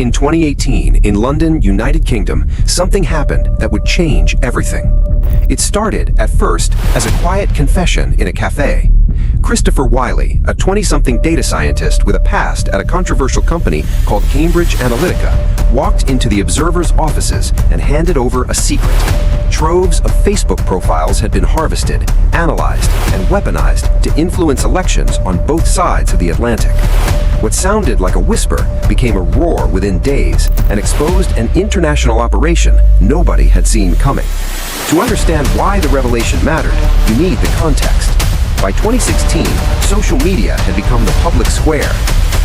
In 2018, in London, United Kingdom, something happened that would change everything. It started, at first, as a quiet confession in a cafe. Christopher Wylie, a 20-something data scientist with a past at a controversial company called Cambridge Analytica, walked into the Observer's offices and handed over a secret. Troves of Facebook profiles had been harvested, analyzed, and weaponized to influence elections on both sides of the Atlantic. What sounded like a whisper became a roar within days and exposed an international operation nobody had seen coming. To understand why the revelation mattered, you need the context. By 2016, social media had become the public square.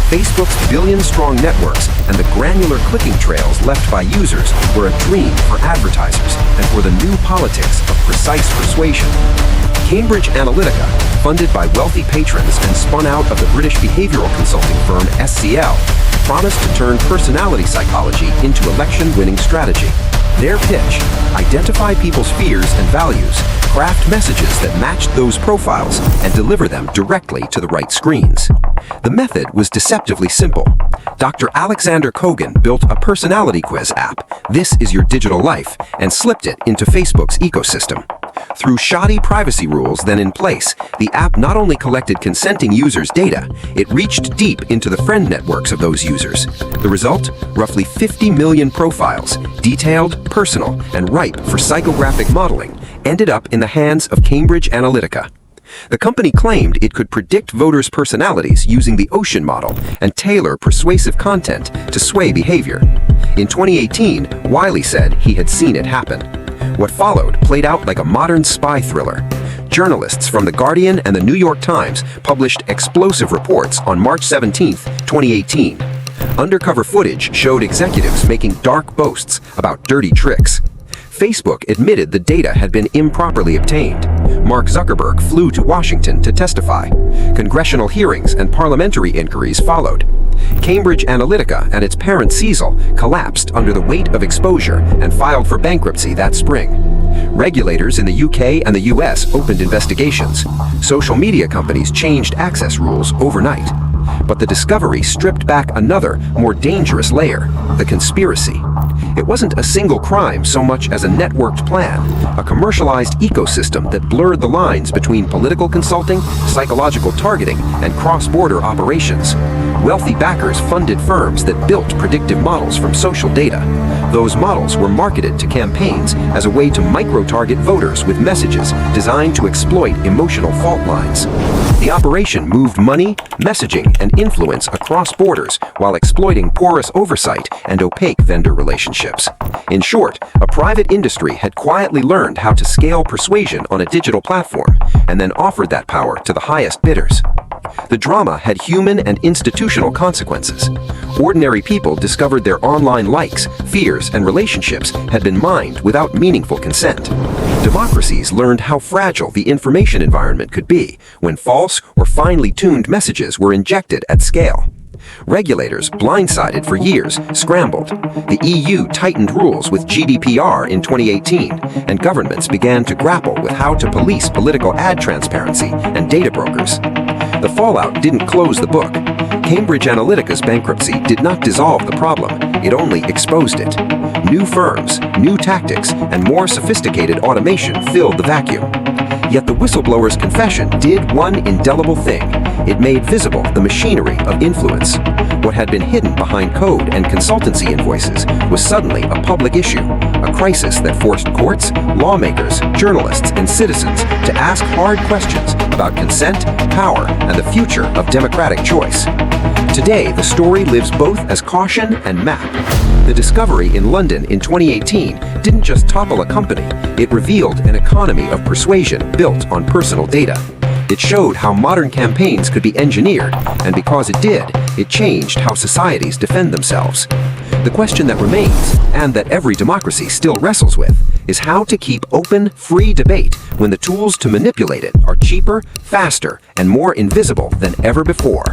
Facebook's billion-strong networks and the granular clicking trails left by users were a dream for advertisers and for the new politics of precise persuasion. Cambridge Analytica, funded by wealthy patrons and spun out of the British behavioral consulting firm SCL, promised to turn personality psychology into election-winning strategy. Their pitch: identify people's fears and values, craft messages that matched those profiles, and deliver them directly to the right screens. The method was deceptively simple. Dr. Alexander Kogan built a personality quiz app, This Is Your Digital Life, and slipped it into Facebook's ecosystem. Through shoddy privacy rules then in place, the app not only collected consenting users' data, it reached deep into the friend networks of those users. The result? Roughly 50 million profiles, detailed, personal, and ripe for psychographic modeling, ended up in the hands of Cambridge Analytica. The company claimed it could predict voters' personalities using the Ocean model and tailor persuasive content to sway behavior. In 2018, Wylie said he had seen it happen. What followed played out like a modern spy thriller. Journalists from The Guardian and The New York Times published explosive reports on March 17, 2018. Undercover footage showed executives making dark boasts about dirty tricks. Facebook admitted the data had been improperly obtained. Mark Zuckerberg flew to Washington to testify. Congressional hearings and parliamentary inquiries followed. Cambridge Analytica and its parent Cecil collapsed under the weight of exposure and filed for bankruptcy that spring. Regulators in the UK and the US opened investigations. Social media companies changed access rules overnight. But the discovery stripped back another, more dangerous layer: the conspiracy. It wasn't a single crime so much as a networked plan, a commercialized ecosystem that blurred the lines between political consulting, psychological targeting, and cross-border operations. Wealthy backers funded firms that built predictive models from social data. Those models were marketed to campaigns as a way to micro-target voters with messages designed to exploit emotional fault lines. The operation moved money, messaging, and influence across borders while exploiting porous oversight and opaque vendor relationships. In short, a private industry had quietly learned how to scale persuasion on a digital platform and then offered that power to the highest bidders. The drama had human and institutional consequences. Ordinary people discovered their online likes, fears, and relationships had been mined without meaningful consent. Democracies learned how fragile the information environment could be when false or finely tuned messages were injected at scale. Regulators, blindsided for years, scrambled. The EU tightened rules with GDPR in 2018, and governments began to grapple with how to police political ad transparency and data brokers. The fallout didn't close the book. Cambridge Analytica's bankruptcy did not dissolve the problem, it only exposed it. New firms, new tactics, and more sophisticated automation filled the vacuum. Yet the whistleblower's confession did one indelible thing. It made visible the machinery of influence. What had been hidden behind code and consultancy invoices was suddenly a public issue, a crisis that forced courts, lawmakers, journalists, and citizens to ask hard questions about consent, power, and the future of democratic choice. Today, the story lives both as caution and map. The discovery in London in 2018 didn't just topple a company, it revealed an economy of persuasion built on personal data. It showed how modern campaigns could be engineered, and because it did, it changed how societies defend themselves. The question that remains, and that every democracy still wrestles with, is how to keep open, free debate when the tools to manipulate it are cheaper, faster, and more invisible than ever before.